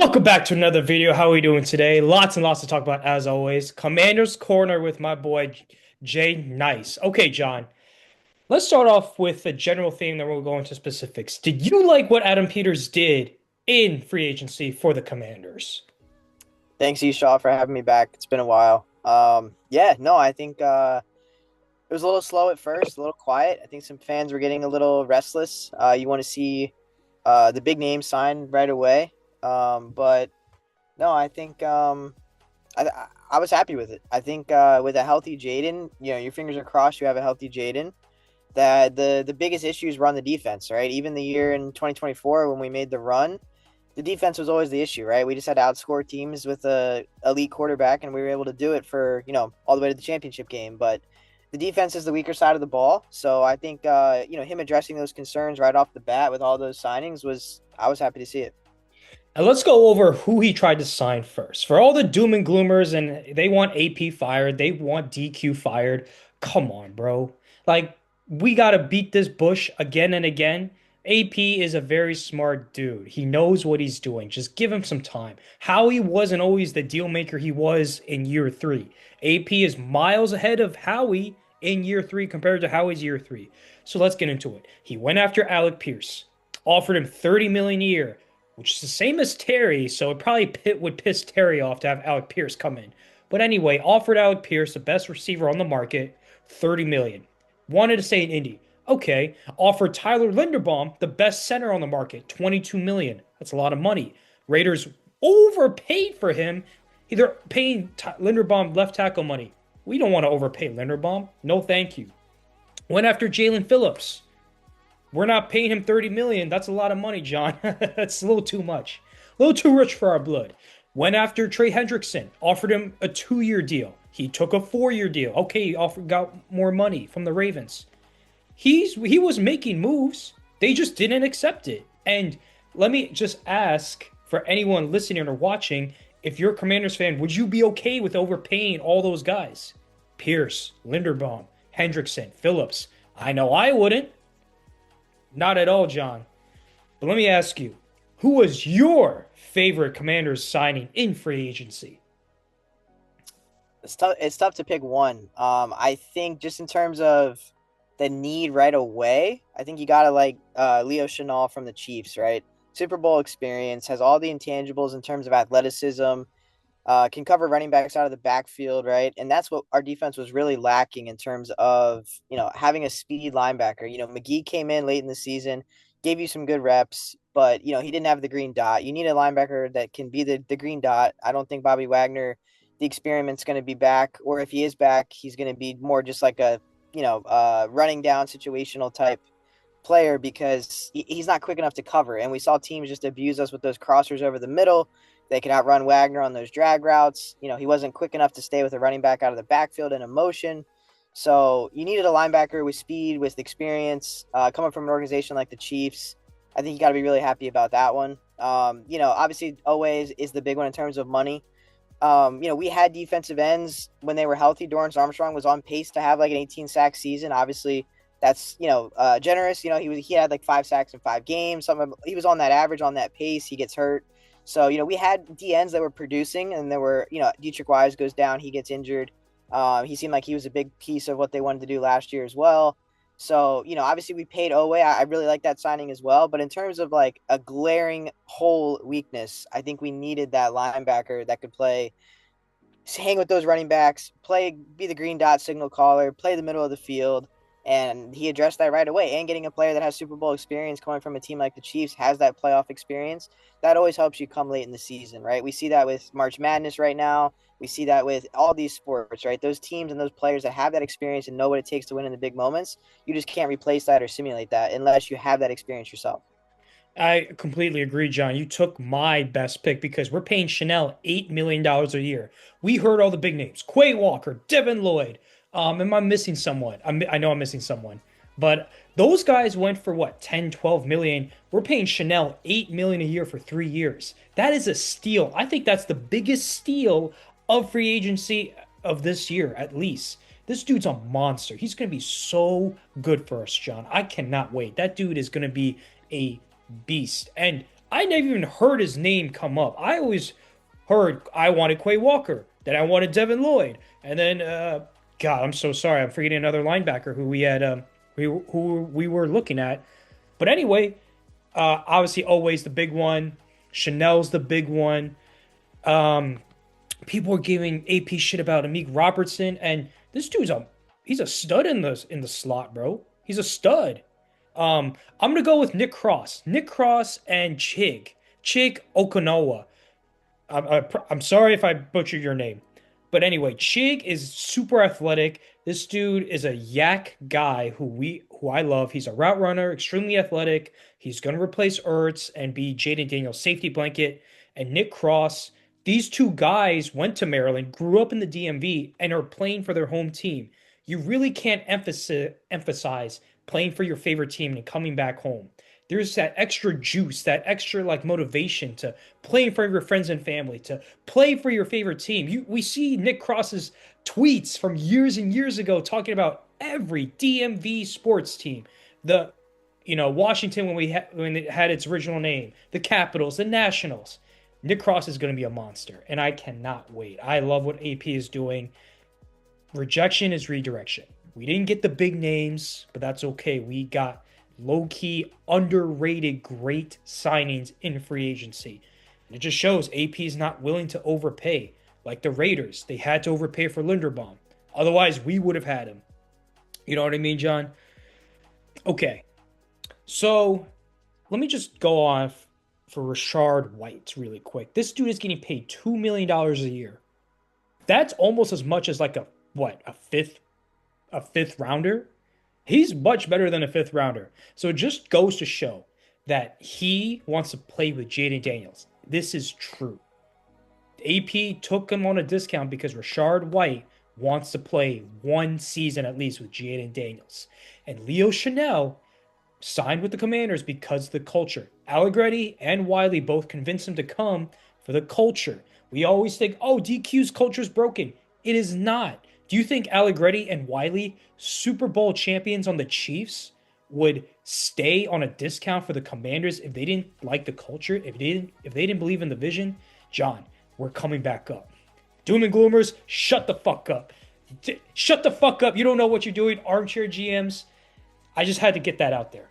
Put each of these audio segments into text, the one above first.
Welcome back to another video. How are we doing today? Lots and lots to talk about as always. Commander's Corner with my boy Jay Nice. Okay, John, let's start off with a general theme, then we'll go into specifics. Did you like what Adam Peters did in free agency for the Commanders? Thanks, Eshaw, for having me back. It's been a while. Yeah, no, I think it was a little slow at first, a little quiet. I think some fans were getting a little restless. You want to see the big name signed right away. But no, I think I was happy with it. I think with a healthy Jaden, your fingers are crossed. You have a healthy Jaden. That the biggest issues were on the defense, right? Even the year in 2024 when we made the run, the defense was always the issue, right? We just had to outscore teams with a elite quarterback, and we were able to do it for all the way to the championship game. But the defense is the weaker side of the ball, so I think him addressing those concerns right off the bat with all those signings I was happy to see it. And let's go over who he tried to sign first. For all the doom and gloomers and they want AP fired, they want DQ fired. Come on, bro. Like, we got to beat this bush again and again. AP is a very smart dude. He knows what he's doing. Just give him some time. Howie wasn't always the deal maker he was in year three. AP is miles ahead of Howie in year three compared to Howie's year three. So let's get into it. He went after Alec Pierce, offered him 30 million a year, which is the same as Terry, so it probably would piss Terry off to have Alec Pierce come in. But anyway, offered Alec Pierce, the best receiver on the market, 30 million. Wanted to stay in Indy. Okay, offered Tyler Linderbaum, the best center on the market, 22 million. That's a lot of money. Raiders overpaid for him. They're paying Linderbaum left tackle money. We don't want to overpay Linderbaum. No, thank you. Went after Jalen Phillips. We're not paying him 30 million. That's a lot of money, John. That's a little too much. A little too rich for our blood. Went after Trey Hendrickson, offered him a 2-year deal. He took a 4-year deal. Okay, he got more money from the Ravens. He was making moves. They just didn't accept it. And let me just ask for anyone listening or watching, if you're a Commanders fan, would you be okay with overpaying all those guys? Pierce, Linderbaum, Hendrickson, Phillips. I know I wouldn't. Not at all, John. But let me ask you, who was your favorite Commanders signing in free agency? It's tough. It's tough to pick one. I think just in terms of the need right away, I think you gotta like Leo Chenal from the Chiefs, right? Super Bowl experience, has all the intangibles in terms of athleticism, can cover running backs out of the backfield, right? And that's what our defense was really lacking in terms of, having a speed linebacker. McGee came in late in the season, gave you some good reps, but, he didn't have the green dot. You need a linebacker that can be the green dot. I don't think Bobby Wagner, the experiment's going to be back, or if he is back, he's going to be more just like a, running down situational type player because he's not quick enough to cover. And we saw teams just abuse us with those crossers over the middle. They could outrun Wagner on those drag routes. He wasn't quick enough to stay with a running back out of the backfield in a motion. So you needed a linebacker with speed, with experience, coming from an organization like the Chiefs. I think you got to be really happy about that one. Obviously, always is the big one in terms of money. We had defensive ends when they were healthy. Dorrance Armstrong was on pace to have like an 18 sack season. Obviously, that's generous. He had like 5 sacks in 5 games. He was on that average, on that pace. He gets hurt. So, we had DNs that were producing, and there were, Dietrich Wise goes down, he gets injured. He seemed like he was a big piece of what they wanted to do last year as well. So, obviously we paid Owe. I really like that signing as well. But in terms of like a glaring hole weakness, I think we needed that linebacker that could hang with those running backs, be the green dot signal caller, play the middle of the field. And he addressed that right away. And getting a player that has Super Bowl experience coming from a team like the Chiefs, has that playoff experience, that always helps you come late in the season, right? We see that with March Madness right now. We see that with all these sports, right? Those teams and those players that have that experience and know what it takes to win in the big moments, you just can't replace that or simulate that unless you have that experience yourself. I completely agree, John. You took my best pick because we're paying Chanel $8 million a year. We heard all the big names: Quay Walker, Devin Lloyd. Am I missing someone? I know I'm missing someone. But those guys went for what, 10, 12 million. We're paying Chanel 8 million a year for 3 years. That is a steal. I think that's the biggest steal of free agency of this year, at least. This dude's a monster. He's going to be so good for us, John. I cannot wait. That dude is going to be a beast. And I never even heard his name come up. I always heard I wanted Quay Walker, then I wanted Devin Lloyd, and then God, I'm so sorry, I'm forgetting another linebacker who we had who we were looking at. But anyway, obviously always the big one. Chanel's the big one. Um, People are giving AP shit about Amik Robertson, and this dude's he's a stud in the slot, bro. He's a stud. I'm gonna go with Nick Cross. Nick Cross and Chig Okonowa. I'm sorry if I butchered your name. But anyway, Chig is super athletic. This dude is a yak guy who I love. He's a route runner, extremely athletic. He's gonna replace Ertz and be Jaden Daniels' safety blanket. And Nick Cross, these two guys went to Maryland, grew up in the DMV, and are playing for their home team. You really can't emphasize playing for your favorite team and coming back home. There's that extra juice, that extra like motivation to playing for your friends and family, to play for your favorite team. We see Nick Cross's tweets from years and years ago talking about every DMV sports team, the Washington when it had its original name, the Capitals, the Nationals. Nick Cross is going to be a monster, and I cannot wait. I love what AP is doing. Rejection is redirection. We didn't get the big names, but that's okay. We got low key, underrated, great signings in free agency. And it just shows AP is not willing to overpay. Like the Raiders, they had to overpay for Linderbaum. Otherwise, we would have had him. You know what I mean, John? Okay, so let me just go off for Rashard White really quick. This dude is getting paid $2 million a year. That's almost as much as like a fifth rounder. He's much better than a fifth rounder. So it just goes to show that he wants to play with Jaden Daniels. This is true. AP took him on a discount because Rashard White wants to play one season at least with Jaden Daniels. And Leo Chanel signed with the Commanders because of the culture. Allegretti and Wiley both convinced him to come for the culture. We always think, oh, DQ's culture is broken. It is not. Do you think Allegretti and Wiley, Super Bowl champions on the Chiefs, would stay on a discount for the Commanders if they didn't like the culture, if they didn't believe in the vision? John, we're coming back up. Doom and gloomers, shut the fuck up. Shut the fuck up. You don't know what you're doing, armchair GMs. I just had to get that out there.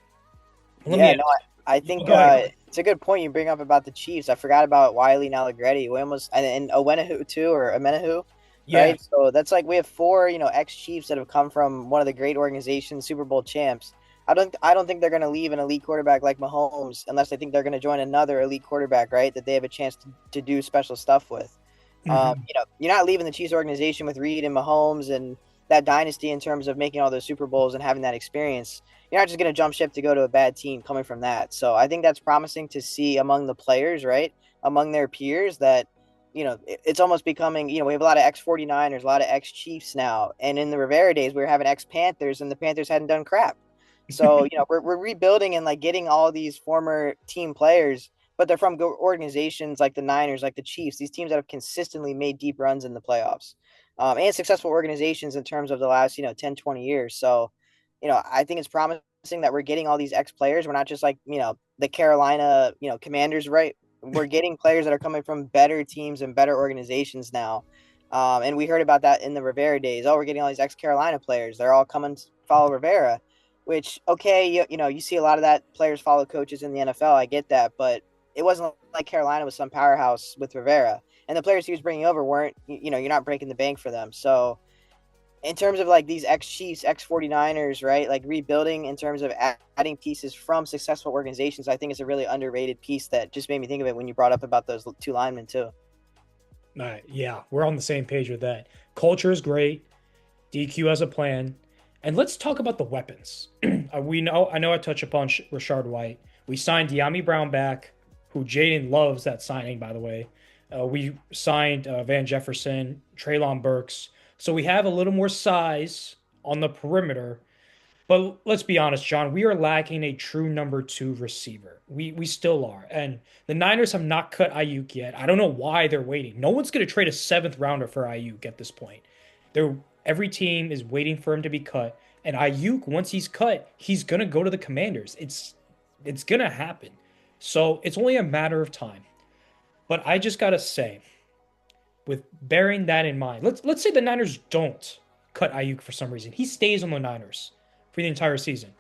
Let me Yeah, ask. no, I think Go ahead. it's a good point you bring up about the Chiefs. I forgot about Wiley and Allegretti. We almost and Owenahu too, or Amenahu, Yeah. right? So that's like we have four, ex Chiefs that have come from one of the great organizations, Super Bowl champs. I don't think they're going to leave an elite quarterback like Mahomes unless they think they're going to join another elite quarterback, right? That they have a chance to do special stuff with. Hmm. You're not leaving the Chiefs organization with Reed and Mahomes and that dynasty in terms of making all those Super Bowls and having that experience. You're not just going to jump ship to go to a bad team coming from that. So I think that's promising to see among the players, right? Among their peers that, it's almost becoming, we have a lot of ex 49ers, a lot of ex Chiefs now. And in the Rivera days, we were having ex Panthers and the Panthers hadn't done crap. So, we're rebuilding and like getting all these former team players, but they're from organizations like the Niners, like the Chiefs, these teams that have consistently made deep runs in the playoffs, and successful organizations in terms of the last, 10, 20 years. So, I think it's promising that we're getting all these ex players. We're not just like, the Carolina, Commanders, right? We're getting players that are coming from better teams and better organizations now. And we heard about that in the Rivera days. Oh, we're getting all these ex Carolina players. They're all coming to follow Rivera, which, okay, you see a lot of that players follow coaches in the NFL. I get that, but it wasn't like Carolina was some powerhouse with Rivera. And the players he was bringing over weren't, you're not breaking the bank for them. So in terms of like these ex Chiefs, ex 49ers, right? Like rebuilding in terms of adding pieces from successful organizations, I think is a really underrated piece that just made me think of it when you brought up about those two linemen too. Yeah, we're on the same page with that. Culture is great. DQ has a plan. And let's talk about the weapons. I know I touched upon Rashard White. We signed De'Ami Brown back, who Jaden loves that signing, by the way. We signed Van Jefferson, Traylon Burks. So we have a little more size on the perimeter. But let's be honest, John, we are lacking a true number two receiver. We still are. And the Niners have not cut Ayuk yet. I don't know why they're waiting. No one's going to trade a seventh rounder for Ayuk at this point. They're every team is waiting for him to be cut. And Ayuk, once he's cut, he's gonna go to the Commanders. It's gonna happen. So it's only a matter of time. But I just gotta say, with bearing that in mind, let's say the Niners don't cut Ayuk for some reason. He stays on the Niners for the entire season.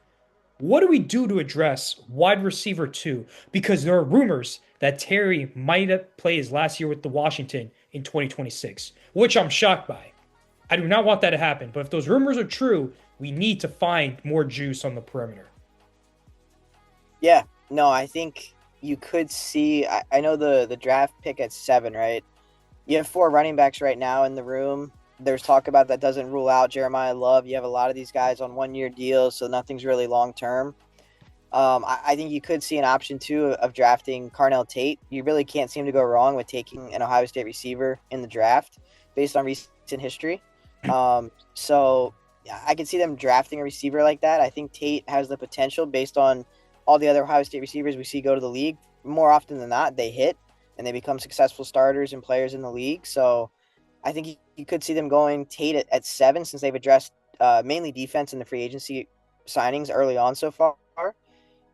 What do we do to address wide receiver two? Because there are rumors that Terry might have played his last year with the Washington in 2026, which I'm shocked by. I do not want that to happen, but if those rumors are true, we need to find more juice on the perimeter. Yeah, no, I think you could see. I know the draft pick at 7, right? You have 4 running backs right now in the room. There's talk about that doesn't rule out Jeremiah Love. You have a lot of these guys on 1 year deals, so nothing's really long term. I think you could see an option too of drafting Carnell Tate. You really can't seem to go wrong with taking an Ohio State receiver in the draft based on recent history. So yeah, I could see them drafting a receiver like that. I think Tate has the potential based on all the other Ohio State receivers we see go to the league. More often than not, they hit and they become successful starters and players in the league. So I think you could see them going Tate at 7 since they've addressed mainly defense in the free agency signings early on so far.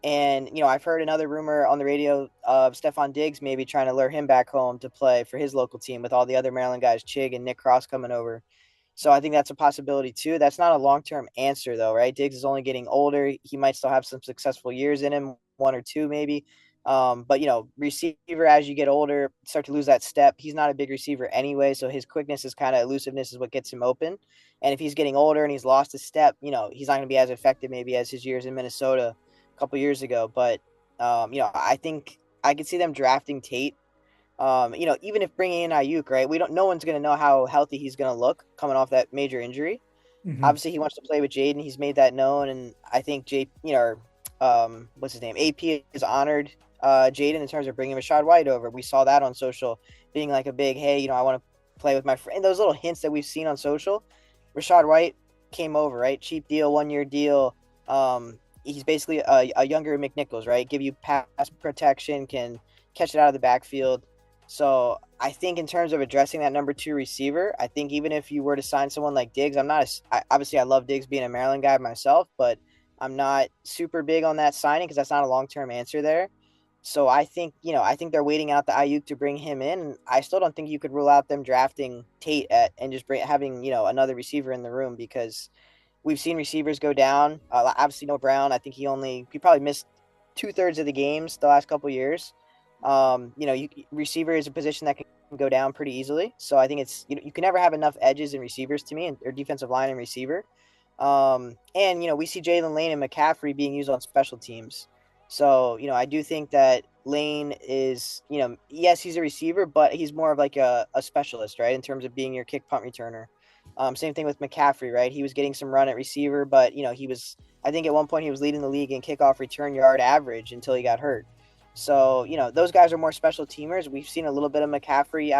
And, I've heard another rumor on the radio of Stefon Diggs maybe trying to lure him back home to play for his local team with all the other Maryland guys, Chig and Nick Cross coming over. So I think that's a possibility too. That's not a long-term answer though, right? Diggs is only getting older. He might still have some successful years in him, 1 or 2 maybe. But receiver as you get older, start to lose that step. He's not a big receiver anyway, so his quickness is kind of elusiveness is what gets him open. And if he's getting older and he's lost a step, he's not going to be as effective maybe as his years in Minnesota a couple years ago. But I think I could see them drafting Tate. Even if bringing in Ayuk, right? No one's going to know how healthy he's going to look coming off that major injury. Mhm. Obviously, he wants to play with Jaden. He's made that known, and I think what's his name? AP is honored Jaden in terms of bringing Rachaad White over. We saw that on social, being like a big, hey, I want to play with my friend. And those little hints that we've seen on social. Rachaad White came over, right? Cheap deal, 1 year deal. He's basically a younger McNichols, right? Give you pass protection, can catch it out of the backfield. So I think in terms of addressing that number 2 receiver, I think even if you were to sign someone like Diggs, obviously I love Diggs being a Maryland guy myself, but I'm not super big on that signing because that's not a long-term answer there. So I think they're waiting out the Ayuk to bring him in. I still don't think you could rule out them drafting Tate and just having another receiver in the room because we've seen receivers go down. Obviously, no Brown. I think he probably missed 2/3 of the games the last couple years. Receiver is a position that can go down pretty easily. So I think you can never have enough edges in receivers to me, or defensive line and receiver. And we see Jalen Lane and McCaffrey being used on special teams. So I do think that Lane is yes, he's a receiver, but he's more of like a specialist, right, in terms of being your kick punt returner. Same thing with McCaffrey, right? He was getting some run at receiver, but I think at one point he was leading the league in kickoff return yard average until he got hurt. So those guys are more special teamers. We've seen a little bit of McCaffrey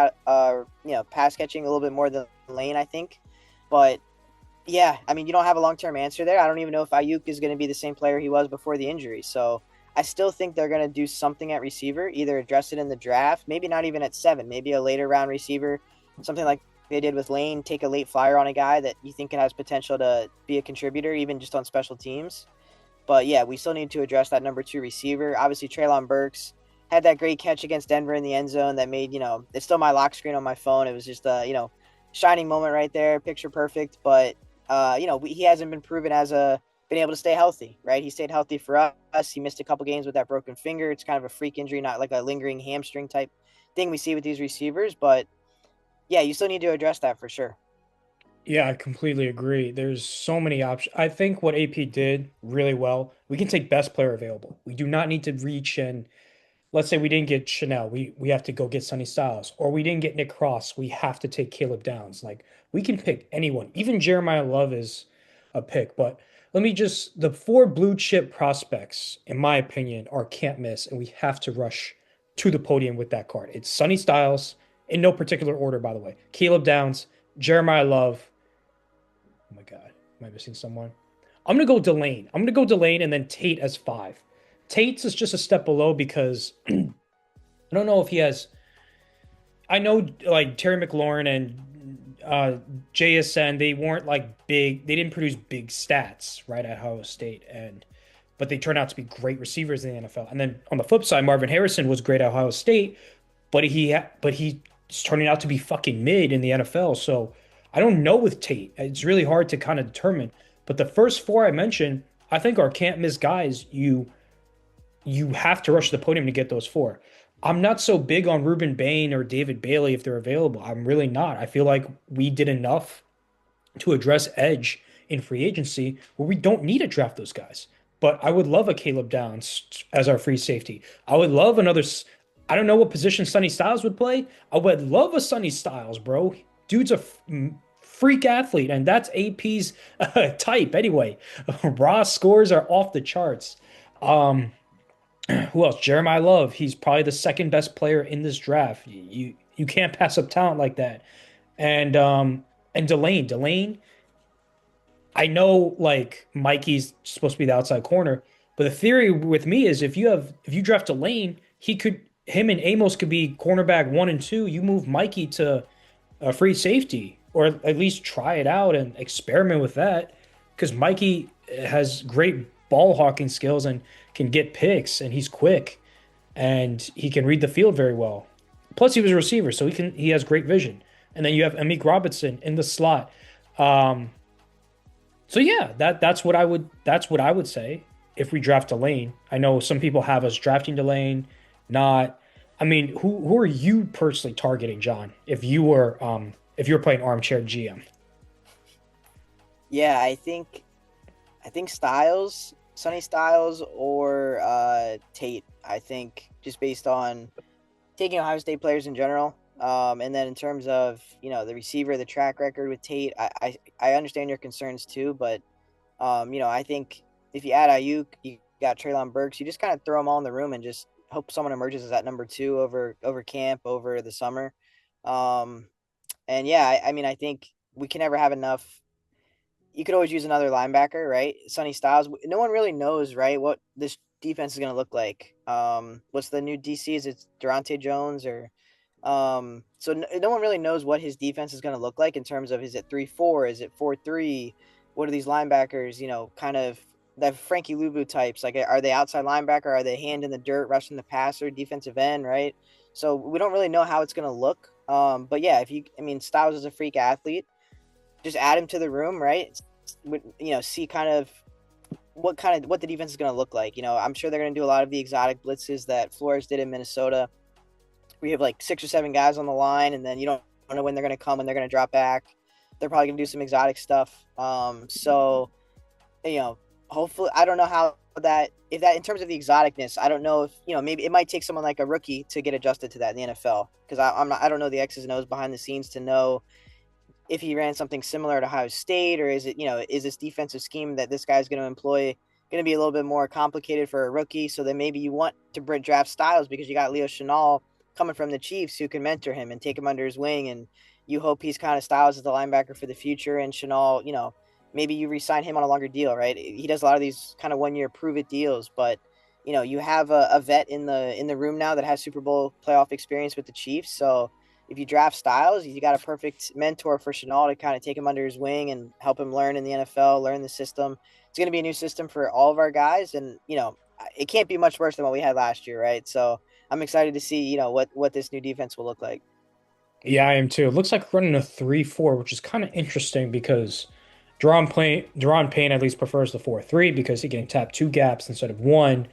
pass catching a little bit more than Lane, I think. But yeah, I mean, you don't have a long term answer there. I don't even know if Ayuk is going to be the same player he was before the injury. So I still think they're going to do something at receiver, either address it in the draft, maybe not even at 7, maybe a later round receiver, something like they did with Lane, take a late flyer on a guy that you think has potential to be a contributor, even just on special teams. But yeah, we still need to address that number 2 receiver. Obviously, Treylon Burks had that great catch against Denver in the end zone that made, it's still my lock screen on my phone. It was just a, shining moment right there, picture perfect. But, he hasn't been proven been able to stay healthy, right? He stayed healthy for us. He missed a couple games with that broken finger. It's kind of a freak injury, not like a lingering hamstring type thing we see with these receivers. But yeah, you still need to address that for sure. Yeah, I completely agree. There's so many options. I think what AP did really well, we can take best player available. We do not need to reach and let's say we didn't get Chanel, we have to go get Sonny Styles, or we didn't get Nick Cross, we have to take Caleb Downs. Like we can pick anyone. Even Jeremiah Love is a pick, but the 4 blue chip prospects, in my opinion, are can't miss, and we have to rush to the podium with that card. It's Sonny Styles, in no particular order, by the way. Caleb Downs, Jeremiah Love. Oh my God, am I missing someone? I'm gonna go Delane. I'm gonna go Delane and then Tate as 5. Tate's is just a step below because I don't know if he has. I know like Terry McLaurin and JSN, they weren't like big. They didn't produce big stats right at Ohio State, and but they turn out to be great receivers in the NFL. And then on the flip side, Marvin Harrison was great at Ohio State, but he's turning out to be fucking mid in the NFL. So I don't know with Tate. It's really hard to kind of determine. But the first four I mentioned, I think are can't miss guys. You have to rush the podium to get those four. I'm not so big on Ruben Bain or David Bailey if they're available. I'm really not. I feel like we did enough to address edge in free agency where we don't need to draft those guys. But I would love a Caleb Downs as our free safety. I would love another. I don't know what position Sonny Styles would play. I would love a Sonny Styles, bro. Dude's a freak athlete, and that's AP's type anyway. Raw scores are off the charts. Um, who else? Jeremiah Love. He's probably the second best player in this draft. You can't pass up talent like that. And Delane. I know like Mikey's supposed to be the outside corner, but the theory with me is if you draft Delane, him and Amos could be cornerback one and two. You move Mikey to a free safety, or at least try it out and experiment with that, because Mikey has great ball hawking skills and can get picks, and he's quick and he can read the field very well. Plus, he was a receiver, so he has great vision. And then you have Amik Robinson in the slot. Um, so yeah, that's what I would say if we draft Delane. I know some people have us drafting Delane, not. I mean, who are you personally targeting, John? If you were playing armchair GM? Yeah, I think Styles, Sonny Styles, or Tate. I think just based on taking Ohio State players in general. And then in terms of the receiver, the track record with Tate, I understand your concerns too, but I think if you add Ayuk, you got Traylon Burks, you just kind of throw them all in the room and just hope someone emerges as that number two over camp over the summer. Um, and yeah, I mean, I think we can never have enough. You could always use another linebacker, right? Sonny Styles. No one really knows, right, what this defense is going to look like. What's the new DC? Is it Durante Jones or so no one really knows what his defense is going to look like in terms of, is it 3-4, is it 4-3? What are these linebackers, kind of the Frankie Luvu types? Like, are they outside linebacker? Are they hand in the dirt, rushing the passer, defensive end, right? So we don't really know how it's going to look. But yeah, I mean, Styles is a freak athlete. Just add him to the room, right? See what the defense is going to look like. I'm sure they're going to do a lot of the exotic blitzes that Flores did in Minnesota. We have like 6 or 7 guys on the line, and then you don't know when they're going to come and they're going to drop back. They're probably going to do some exotic stuff. So hopefully, I don't know how that, if that, in terms of the exoticness, I don't know if maybe it might take someone like a rookie to get adjusted to that in the NFL, because I don't know the X's and O's behind the scenes to know if he ran something similar to Ohio State, or is this defensive scheme that this guy's going to employ going to be a little bit more complicated for a rookie? So then maybe you want to draft Styles because you got Leo Chenal coming from the Chiefs who can mentor him and take him under his wing, and you hope he's kind of Styles as the linebacker for the future, and Chenal, maybe you re-sign him on a longer deal, right? He does a lot of these kind of 1-year prove it deals, but you have a vet in the room now that has Super Bowl playoff experience with the Chiefs. So if you draft Styles, you got a perfect mentor for Chenal to kind of take him under his wing and help him learn in the NFL, learn the system. It's going to be a new system for all of our guys, and it can't be much worse than what we had last year, right? So I'm excited to see what this new defense will look like. Yeah, I am too. It looks like running a 3-4, which is kind of interesting because Deron Payne at least prefers the 4-3 because he can tap two gaps instead of one.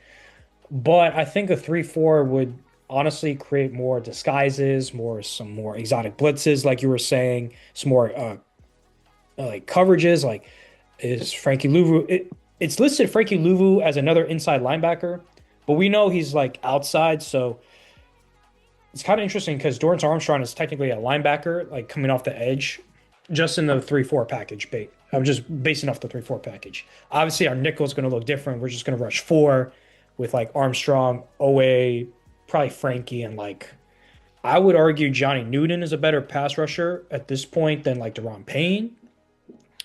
But I think a 3-4 would honestly create more disguises, some more exotic blitzes, like you were saying, some more like coverages. Like, is Frankie Louvu? It's listed Frankie Louvu as another inside linebacker, but we know he's like outside, so it's kind of interesting because Dorrance Armstrong is technically a linebacker, like coming off the edge, just in the 3-4 package. I'm just basing off the 3-4 package. Obviously, our nickel is going to look different. We're just going to rush four with like Armstrong, Owe, probably Frankie, and like I would argue Johnny Newton is a better pass rusher at this point than like Deron Payne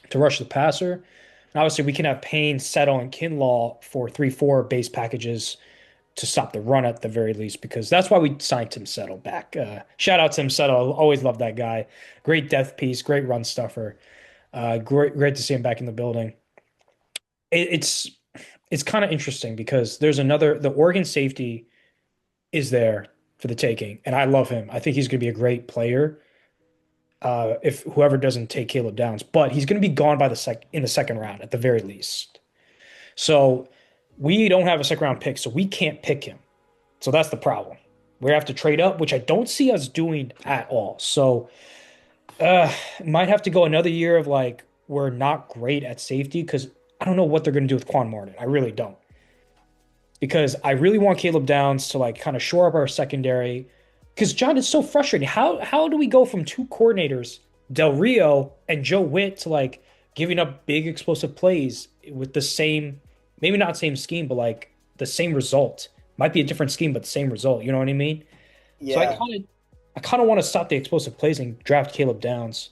to rush the passer. And obviously, we can have Payne, Settle, and Kinlaw for 3-4 base packages to stop the run at the very least, because that's why we signed Tim Settle back. Shout out Tim Settle. Always loved that guy. Great death piece, great run stuffer. Great to see him back in the building. It's it's kind of interesting because the Oregon safety is there for the taking, and I love him. I think he's going to be a great player. If whoever doesn't take Caleb Downs, but he's going to be gone by in the second round at the very least. So we don't have a second round pick, so we can't pick him. So that's the problem. We have to trade up, which I don't see us doing at all. So might have to go another year of like we're not great at safety because I don't know what they're going to do with Quan Martin. I really don't because I really want Caleb Downs to like kind of shore up our secondary. Because John, it's so frustrating. How do we go from two coordinators, Del Rio and Joe Witt, to like giving up big explosive plays with the same, maybe not same scheme, but like the same result? Might be a different scheme, but the same result. You know what I mean? So Yeah. I kind of want to stop the explosive plays and draft Caleb Downs.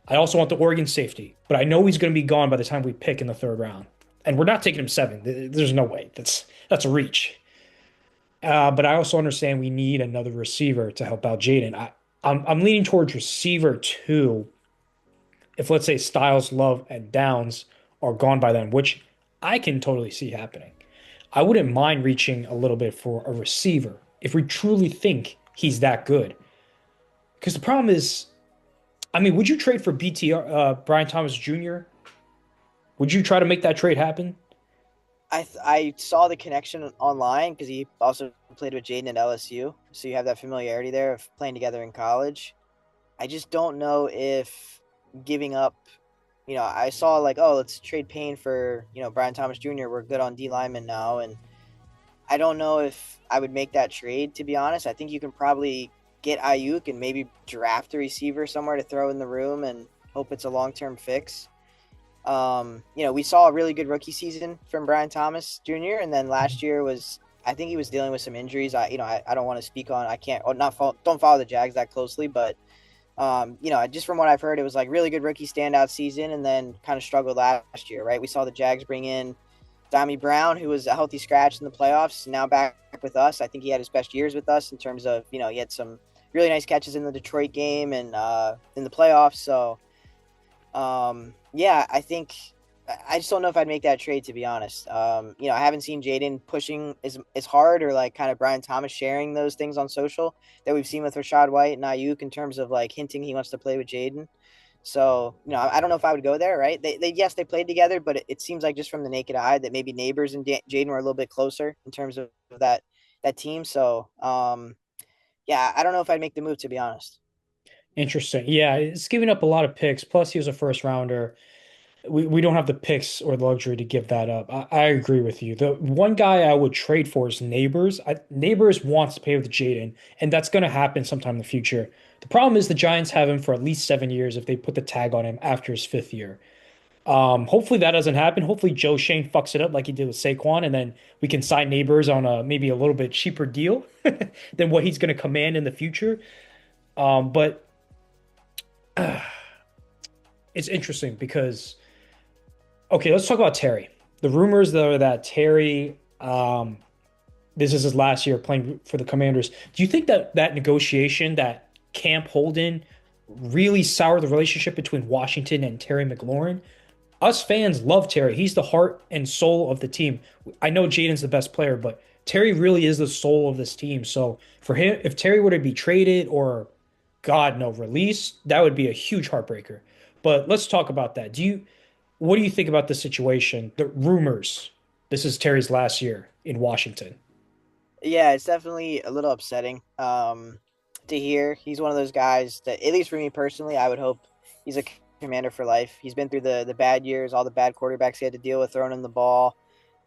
I also want the Oregon safety, but I know he's going to be gone by the time we pick in the third round, and we're not taking him seven. There's no way. That's a reach. But I also understand we need another receiver to help out Jaden. I'm leaning towards receiver too. If let's say Styles, Love, and Downs are gone by then, which I can totally see happening. I wouldn't mind reaching a little bit for a receiver if we truly think he's that good. Because the problem is, I mean, would you trade for BTR, Brian Thomas Jr.? Would you try to make that trade happen? I saw the connection online because he also played with Jaden at LSU, so you have that familiarity there of playing together in college. I just don't know if giving up. I saw like, oh, let's trade Payne for Brian Thomas Jr. We're good on D lineman now, and I don't know if I would make that trade, to be honest. I think you can probably get Ayuk and maybe draft a receiver somewhere to throw in the room and hope it's a long term fix. We saw a really good rookie season from Brian Thomas Jr. And then last year was, I think he was dealing with some injuries. I don't want to speak on, I can't, or not, don't follow the Jags that closely, but just from what I've heard, it was like really good rookie standout season and then kind of struggled last year, right? We saw the Jags bring in Dami Brown, who was a healthy scratch in the playoffs, now back with us. I think he had his best years with us in terms of, he had some really nice catches in the Detroit game and in the playoffs. So, yeah, I think I just don't know if I'd make that trade, to be honest. I haven't seen Jaden pushing as hard or like kind of Brian Thomas sharing those things on social that we've seen with Rashad White and Ayuk in terms of like hinting he wants to play with Jaden. So, I don't know if I would go there, right? Yes, they played together, but it seems like just from the naked eye that maybe Neighbors and Jaden were a little bit closer in terms of that team. So, yeah, I don't know if I'd make the move, to be honest. Interesting. Yeah, it's giving up a lot of picks. Plus, he was a first rounder. We don't have the picks or the luxury to give that up. I agree with you. The one guy I would trade for is Neighbors. Neighbors wants to pay with Jaden, and that's going to happen sometime in the future. The problem is the Giants have him for at least 7 years if they put the tag on him after his fifth year. Hopefully that doesn't happen. Hopefully Joe Shane fucks it up like he did with Saquon, and then we can sign Neighbors on a maybe a little bit cheaper deal than what he's going to command in the future. But it's interesting because. Okay, let's talk about Terry. The rumors though are that Terry, this is his last year playing for the Commanders. Do you think that that negotiation, that Camp Holden, really soured the relationship between Washington and Terry McLaurin? Us fans love Terry. He's the heart and soul of the team. I know Jaden's the best player, but Terry really is the soul of this team. So for him, if Terry were to be traded or God no release, that would be a huge heartbreaker. But let's talk about that. What do you think about the situation? The rumors. This is Terry's last year in Washington. Yeah, it's definitely a little upsetting to hear. He's one of those guys that, at least for me personally, I would hope he's a commander for life. He's been through the bad years, all the bad quarterbacks he had to deal with throwing him the ball,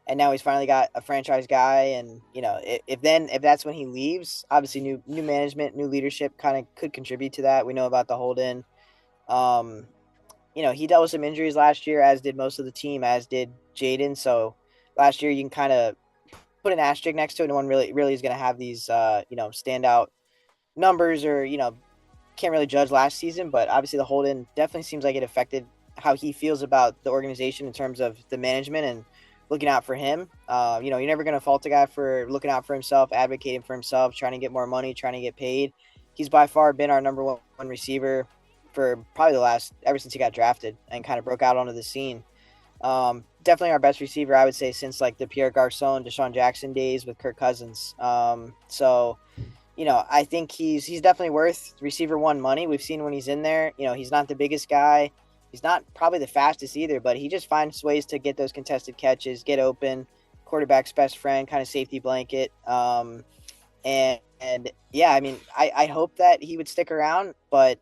and now he's finally got a franchise guy. And if that's when he leaves, obviously new management, new leadership kind of could contribute to that. We know about the hold in. Um, he dealt with some injuries last year, as did most of the team, as did Jaden. So last year you can kind of put an asterisk next to it. No one really is going to have these standout numbers, or can't really judge last season. But obviously the hold in definitely seems like it affected how he feels about the organization in terms of the management and looking out for him. You're never going to fault a guy for looking out for himself, advocating for himself, trying to get more money, trying to get paid. He's by far been our number one receiver for probably ever since he got drafted and kind of broke out onto the scene. definitely our best receiver, I would say, since like the Pierre Garcon, Deshaun Jackson days with Kirk Cousins. So I think he's definitely worth receiver one money. We've seen when he's in there, he's not the biggest guy. He's not probably the fastest either, but he just finds ways to get those contested catches, get open, quarterback's best friend, kind of safety blanket. And yeah, I mean, I hope that he would stick around, but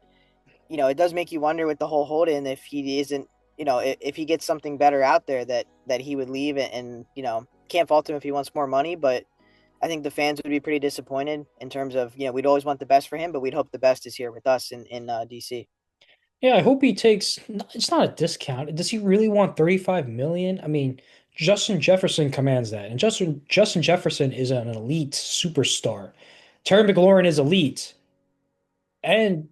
it does make you wonder with the whole Holden if he isn't, if he gets something better out there that he would leave and can't fault him if he wants more money, but I think the fans would be pretty disappointed in terms of, we'd always want the best for him, but we'd hope the best is here with us in DC. Yeah, I hope he takes, it's not a discount. Does he really want 35 million? I mean, Justin Jefferson commands that. And Justin Jefferson is an elite superstar. Terry McLaurin is elite. And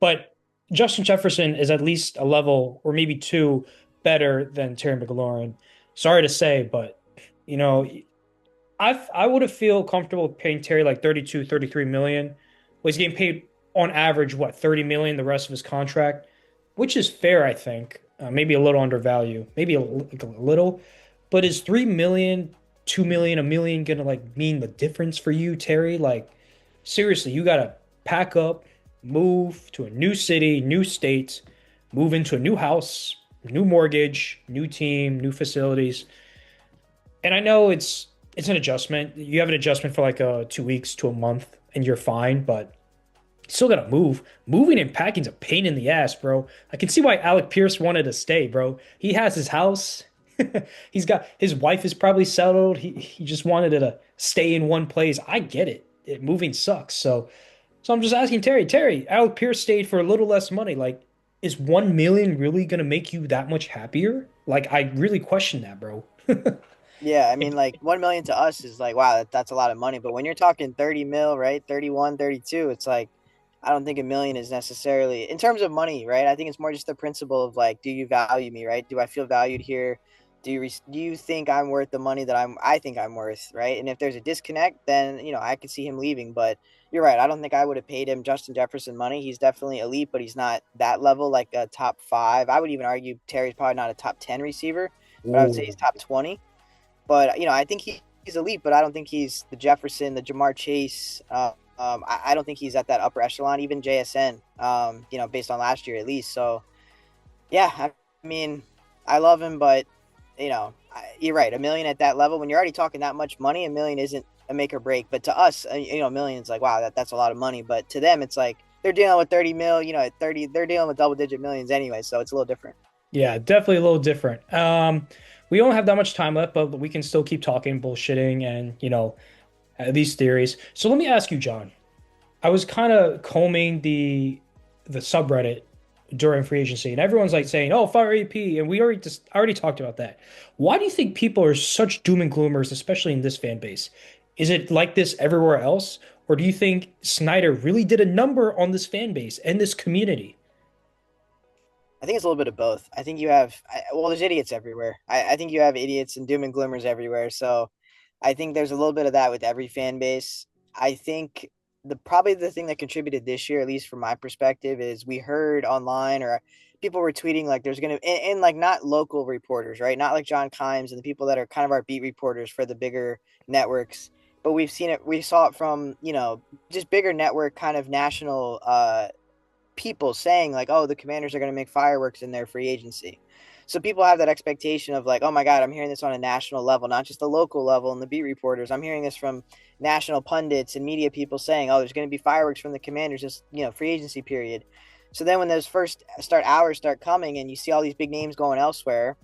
but Justin Jefferson is at least a level or maybe two better than Terry McLaurin. Sorry to say, but you know, I would have feel comfortable paying Terry like 32, 33 million. Well, he's getting paid on average, what, 30 million the rest of his contract, which is fair, I think. Maybe a little undervalued, maybe like a little, but is 3 million, 2 million, a million gonna like mean the difference for you, Terry? Like, seriously, you gotta pack up, move to a new city, new state, move into a new house, new mortgage, new team, new facilities. And I know it's an adjustment. You have an adjustment for like 2 weeks to a month, and you're fine, but you still gotta move. Moving and packing's a pain in the ass, bro. I can see why Alec Pierce wanted to stay, bro. He has his house. He's got his wife is probably settled. He just wanted to stay in one place. I get it. Moving sucks. So I'm just asking Terry. Terry, Alec Pierce stayed for a little less money. Like, is 1 million really gonna make you that much happier? Like, I really question that, bro. Yeah, I mean, like 1 million to us is like, wow, that's a lot of money. But when you're talking 30 mil, right? 31, 32, it's like, I don't think a million is necessarily in terms of money, right? I think it's more just the principle of like, do you value me, right? Do I feel valued here? Do you think I'm worth the money that I think I'm worth, right? And if there's a disconnect, then I could see him leaving. But you're right. I don't think I would have paid him Justin Jefferson money. He's definitely elite, but he's not that level, like a top five. I would even argue Terry's probably not a top 10 receiver, but I would say he's Ooh. top 20. But I think he's elite, but I don't think he's the Jefferson, the Jamar Chase. I don't think he's at that upper echelon, even JSN. Based on last year at least. So yeah, I mean, I love him, but you're right. A million at that level, when you're already talking that much money, a million isn't a make or break. But to us, a million's like, wow, that's a lot of money. But to them, it's like they're dealing with 30 mil. At 30, they're dealing with double digit millions anyway. So it's a little different. Yeah, definitely a little different. We don't have that much time left, but we can still keep talking, bullshitting, and these theories. So let me ask you, John. I was kind of combing the subreddit during free agency, and everyone's like saying, "Oh, fire AP," and we already talked about that. Why do you think people are such doom and gloomers, especially in this fan base? Is it like this everywhere else, or do you think Snyder really did a number on this fan base and this community? I think it's a little bit of both. I think you have, well, there's idiots everywhere. I think you have idiots and doom and gloomers everywhere. So I think there's a little bit of that with every fan base. I think probably the thing that contributed this year, at least from my perspective, is we heard online or people were tweeting like there's gonna and like not local reporters, right? Not like John Kimes and the people that are kind of our beat reporters for the bigger networks. But we saw it from, just bigger network kind of national people saying like, oh, the Commanders are going to make fireworks in their free agency. So people have that expectation of like, oh my God, I'm hearing this on a national level, not just a local level and the beat reporters. I'm hearing this from national pundits and media people saying, oh, there's going to be fireworks from the Commanders this, free agency period. So then when those first hours start coming and you see all these big names going elsewhere,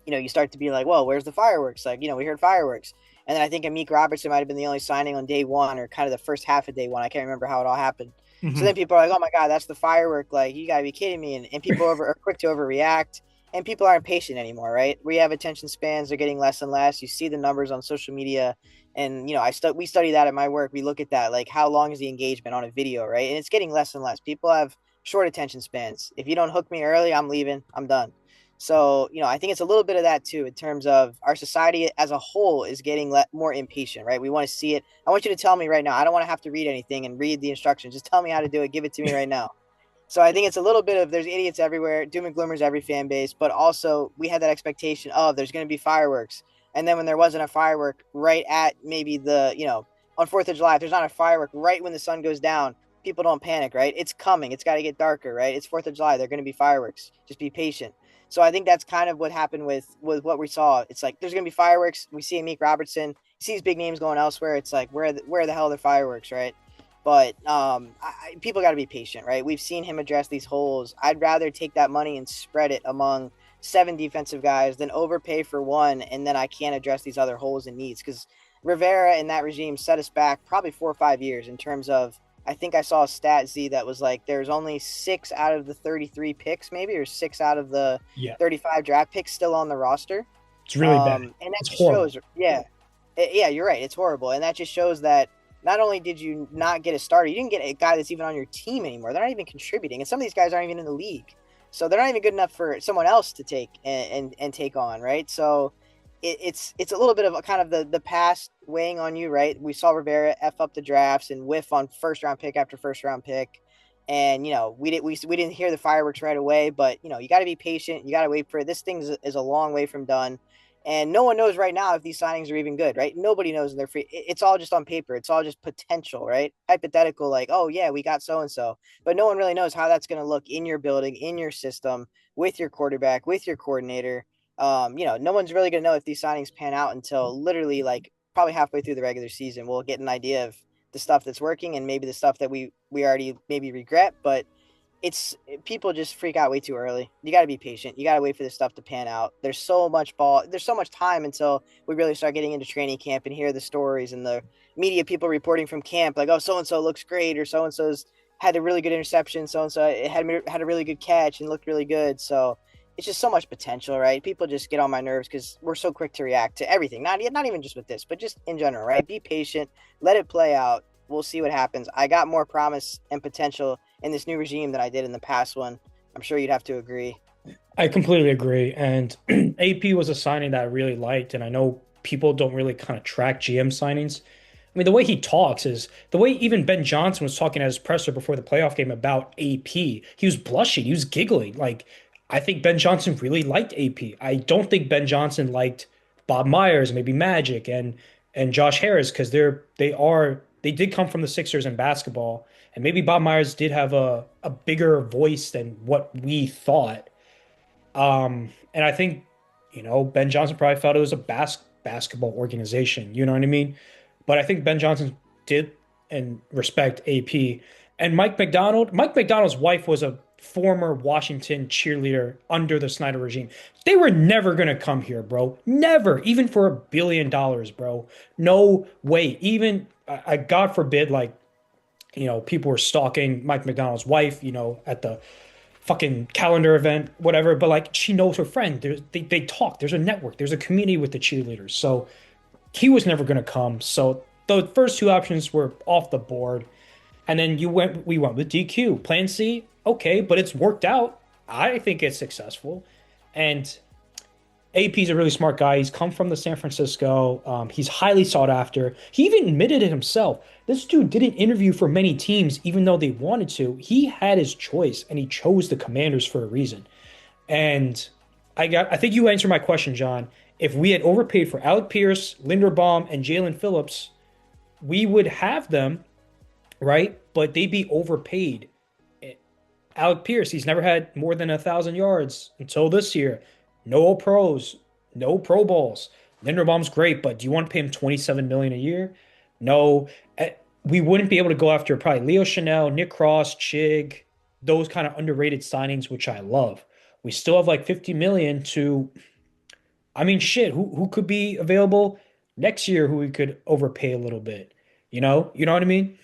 you start to be like, well, where's the fireworks? Like, we heard fireworks. And then I think Amik Robertson might have been the only signing on day one or kind of the first half of day one. I can't remember how it all happened. So then Mhm. people are like, oh my God, that's the firework. Like, you got to be kidding me. And people are quick to overreact. And people aren't patient anymore, right? We have attention spans are getting less and less. You see the numbers on social media. And, we study that at my work. We look at that, like how long is the engagement on a video, right? And it's getting less and less. People have short attention spans. If you don't hook me early, I'm leaving. I'm done. So, I think it's a little bit of that too, in terms of our society as a whole is getting more impatient, right? We want to see it. I want you to tell me right now. I don't want to have to read anything and read the instructions. Just tell me how to do it. Give it to me right now. So I think it's a little bit of there's idiots everywhere, doom and gloomers every fan base, but also we had that expectation of there's going to be fireworks. And then when there wasn't a firework right at maybe on 4th of July, if there's not a firework right when the sun goes down, people don't panic, right? It's coming. It's got to get darker, right? It's 4th of July. They're going to be fireworks. Just be patient. So I think that's kind of what happened with what we saw. It's like there's going to be fireworks. We see Amik Robertson, you see these big names going elsewhere. It's like where the hell are the fireworks, right? But people got to be patient, right? We've seen him address these holes. I'd rather take that money and spread it among 7 defensive guys than overpay for one and then I can't address these other holes and needs. Because Rivera and that regime set us back probably 4 or 5 years in terms of. I think I saw a stat Z that was like there's only 6 out of the 33 picks, maybe, or 6 out of the Yeah, 35 draft picks still on the roster. it's really bad. And that It's just horrible. shows, yeah, yeah, you're right. It's horrible, and that just shows that not only did you not get a starter, you didn't get a guy that's even on your team anymore. They're not even contributing, and some of these guys aren't even in the league, so they're not even good enough for someone else to take and take on, right? So it's a little bit of a kind of the past weighing on you, right? We saw Rivera f up the drafts and whiff on first round pick after first round pick. And we didn't hear the fireworks right away, but you got to be patient. You got to wait for it. This thing is a long way from done. And no one knows right now if these signings are even good, right? Nobody knows, and they're free. It's all just on paper. It's all just potential, right? Hypothetical, like, oh yeah, we got so and so, but no one really knows how that's going to look in your building, in your system, with your quarterback, with your coordinator. No one's really going to know if these signings pan out until literally like probably halfway through the regular season. We'll get an idea of the stuff that's working and maybe the stuff that we already maybe regret, but it's people just freak out way too early. You got to be patient. You got to wait for this stuff to pan out. There's so much ball. There's so much time until we really start getting into training camp and hear the stories and the media people reporting from camp like, oh, so and so looks great, or so and so's had a really good interception. So and so had a really good catch and looked really good. So it's just so much potential, right? People just get on my nerves because we're so quick to react to everything. Not even just with this, but just in general, right? Be patient, let it play out. We'll see what happens. I got more promise and potential in this new regime than I did in the past one. I'm sure you'd have to agree. I completely agree. And AP was a signing that I really liked, and I know people don't really kind of track GM signings. I mean, the way he talks is the way even Ben Johnson was talking at his presser before the playoff game about AP. He was blushing, he was giggling. Like, I think Ben Johnson really liked AP. I don't think Ben Johnson liked Bob Myers, maybe Magic, and Josh Harris because they did come from the Sixers in basketball, and maybe Bob Myers did have a bigger voice than what we thought. And I think, Ben Johnson probably felt it was a basketball organization. You know what I mean? But I think Ben Johnson did and respect AP. And Mike McDonald's wife was a former Washington cheerleader under the Snyder regime. They were never gonna come here, bro. Never, even for $1 billion, bro. No way. Even God forbid, like, people were stalking Mike McDonald's wife, at the fucking calendar event, whatever. But like, she knows her friend. They talk. There's a network. There's a community with the cheerleaders. So he was never going to come. So the first two options were off the board. And then we went with DQ. Plan C, okay, but it's worked out. I think it's successful. And AP's a really smart guy. He's come from the San Francisco. He's highly sought after. He even admitted it himself. This dude didn't interview for many teams, even though they wanted to. He had his choice, and he chose the Commanders for a reason. And I think you answered my question, John. If we had overpaid for Alec Pierce, Linderbaum, and Jalen Phillips, we would have them, right? But they'd be overpaid. Alec Pierce, he's never had more than 1,000 yards until this year. No All Pros, no Pro Bowls. Linderbaum's great, but do you want to pay him 27 million a year? No. We wouldn't be able to go after probably Leo Chanel, Nick Cross, Chig, those kind of underrated signings, which I love. We still have like 50 million to, I mean, shit, who could be available next year who we could overpay a little bit? You know what I mean?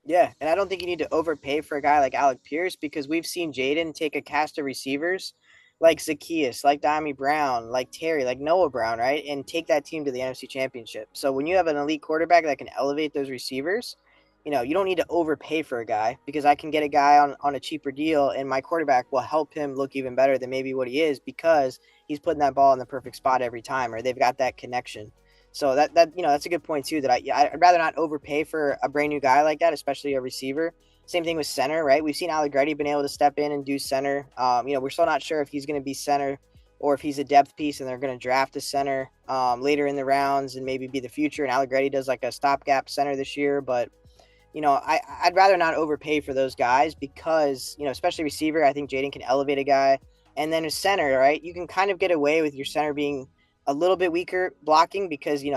Yeah, and I don't think you need to overpay for a guy like Alec Pierce because we've seen Jaden take a cast of receivers like Zacchaeus, like Dami Brown, like Terry, like Noah Brown, right? And take that team to the NFC Championship. So when you have an elite quarterback that can elevate those receivers, you don't need to overpay for a guy because I can get a guy on a cheaper deal and my quarterback will help him look even better than maybe what he is because he's putting that ball in the perfect spot every time or they've got that connection. So that's a good point too. I'd rather not overpay for a brand new guy like that, especially a receiver. Same thing with center, right? We've seen Allegretti been able to step in and do center. We're still not sure if he's going to be center or if he's a depth piece and they're going to draft a center later in the rounds and maybe be the future. And Allegretti does like a stopgap center this year, but I'd rather not overpay for those guys because, especially receiver, I think Jaden can elevate a guy. And then a center, right? You can kind of get away with your center being a little bit weaker blocking because, you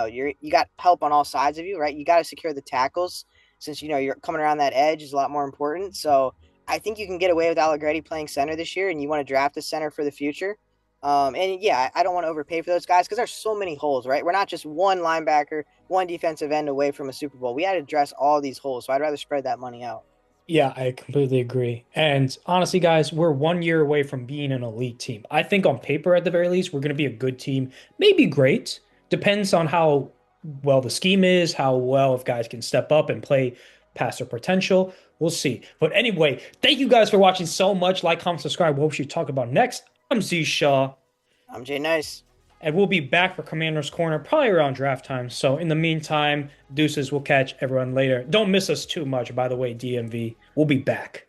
got help on all sides of you, right? You got to secure the tackles since, you're coming around that edge is a lot more important. So I think you can get away with Allegretti playing center this year and you want to draft a center for the future. And yeah, I don't want to overpay for those guys because there's so many holes, right? We're not just one linebacker, one defensive end away from a Super Bowl. We had to address all these holes, so I'd rather spread that money out. Yeah, I completely agree. And honestly, guys, we're 1 year away from being an elite team. I think on paper, at the very least, we're going to be a good team. Maybe great. Depends on how well the scheme is, how well if guys can step up and play past their potential. We'll see. But anyway, thank you guys for watching so much. Like, comment, subscribe. What we should talk about next. I'm Z Shaw, I'm Jay Nice. and we'll be back for Commander's Corner probably around draft time. So in the meantime, deuces, we'll catch everyone later. Don't miss us too much, by the way, DMV. We'll be back.